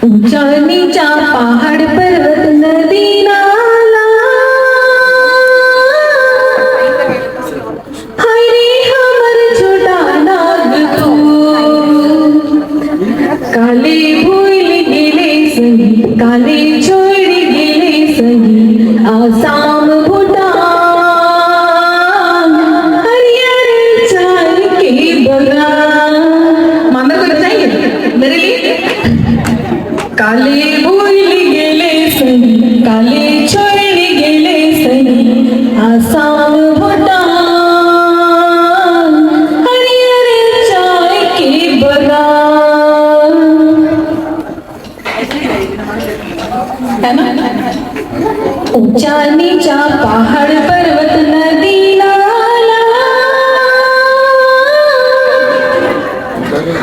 ऊंचा नीचा पहाड़ पर्वत नदी नाला, हाय रे हमर छोटा नागपुर। काले भूल गेले सही, काले छोड़ गेले सही, आसाम भूटान हरियर चाय के बगान। माना तो चाहिए मेरे लिए। काले भूल गेले सही, काले छोड़ गेले सही, आसाम भूटान हरियर चाय के बगान। है ना? ऊंचा नीचा पहाड़ पर्वत नदी नाला,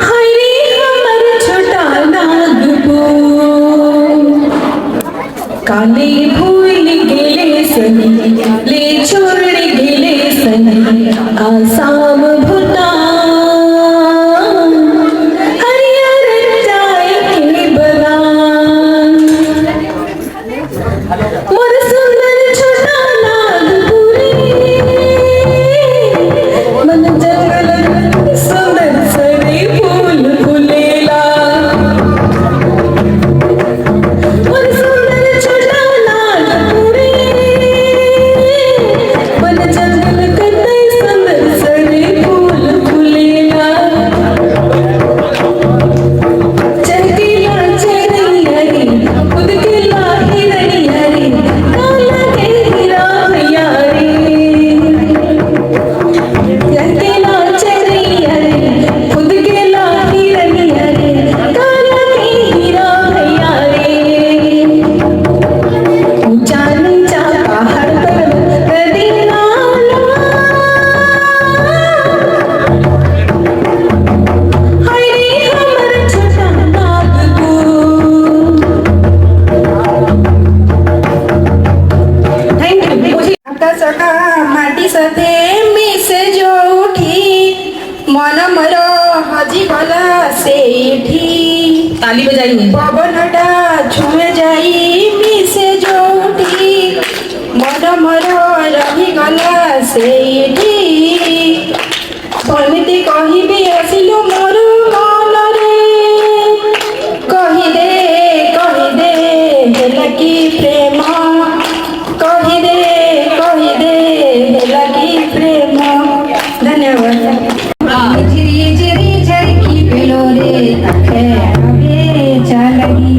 हाय रे हमर छोटा नागपुर। काले भूल गेले सही, ले छोड़ गेले सही, आसाम भूटान हरियर चाय के बगान। मोर सुंदर छोटा नागपुरी, मन जंगल सुंदर सरे फूल फुलेला। मोर सुंदर छोटा नागपुरी, मन जंगल कतई सुंदर सरे फूल फुलेला। चहकेला चरैया रे, उदकेला हिरैया रे, काला के हीरा भैया रे। चहकेला चरैया रे, उदकेला हिरैया रे, काला के हीरा भैया रे। ऊंचा नीचा पहाड़ पर्वत नदी नाला, हाय रे हमर छोटा नागपुर। Thank you. सका माटी साथे मिसे जोठी, मन मरो हजी गला सेठी। ताली बजाइए। पवनटा छुए जाई मिसे जोठी, मन मरो रही गला सेठी। कमिति कहिबी आसिलु मोर मनरे, कहि दे ହେଲା କି ପ୍ରେମ, कहि दे ହେଲା କି ପ୍ରେମ। धन्यवाद। झिरी झिरी झरकी पेलो रे आखे आगे चलगी,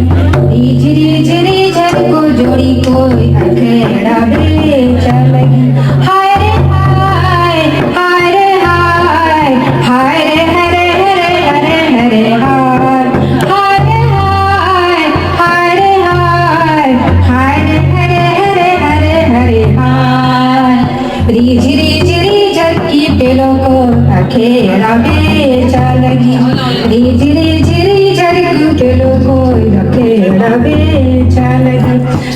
झिरी झिरी झरको जोड़ी कोई आखे डाबे चलगी। हाय रे हाय, हाय रे हाय, हाय रे हरे हरे हरे हरे हाय, हाय रे हाय, हाय रे हाय, हाय रे हरे हरे हरे हरे हाय। झिरी झिरी झरकी पेलो को आखे डाबे चलगी, झिरी झिरी झरकी पेलो को आखे डाबे चलगी।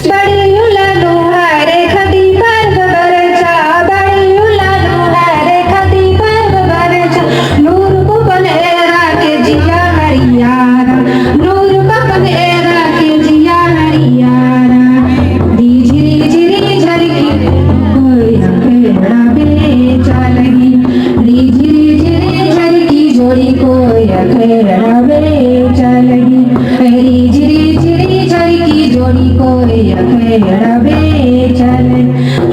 बड़ी उलालो हारे खदी पर बरचा, बड़ी उलालो हारे खदी पर बरचा। नूर को पनेरा के जिया हरियारा, नूर को पनेरा के जिया हरियारा। झिरी झिरी झरकी कोई आखे डाबे चलगी, झिरी झिरी झरकी जोड़ी कोई आखे डाबे चलगी। झिरी झिरी झरकी जोड़ी कोई आखे डाबे चलगी।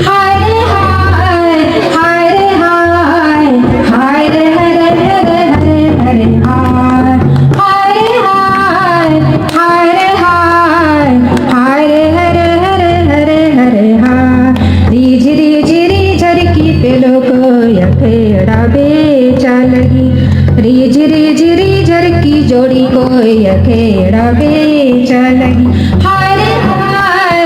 हाय रे हाय, हाय रे हाय, हाय रे हरे हरे हरे हरे हाय, हाय रे हाय, हाय रे हाय, हाय रे हरे हरे हरे हरे हाय। झिरी झिरी झरकी पेलो को आखे डाबे चलगी, झिरी झिरी झरकी जोड़ी कोई आखे डाबे चलगी। हाय रे हाय,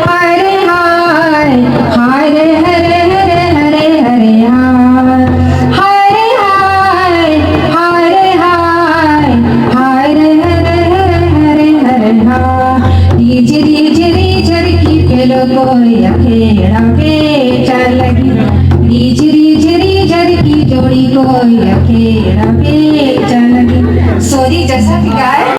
हाय रे हाय, हाय रे हरे हरे हरे हरे हाय, हाय रे हाय, हाय रे हाय, हाय रे हरे हरे हरे हरे हाय। झिरी झिरी झरकी पेलो कोई आखे डाबे चलगी, झिरी झिरी झरकी जोड़ी कोई आखे डाबे चलगी। सॉरी जैसा कि गाय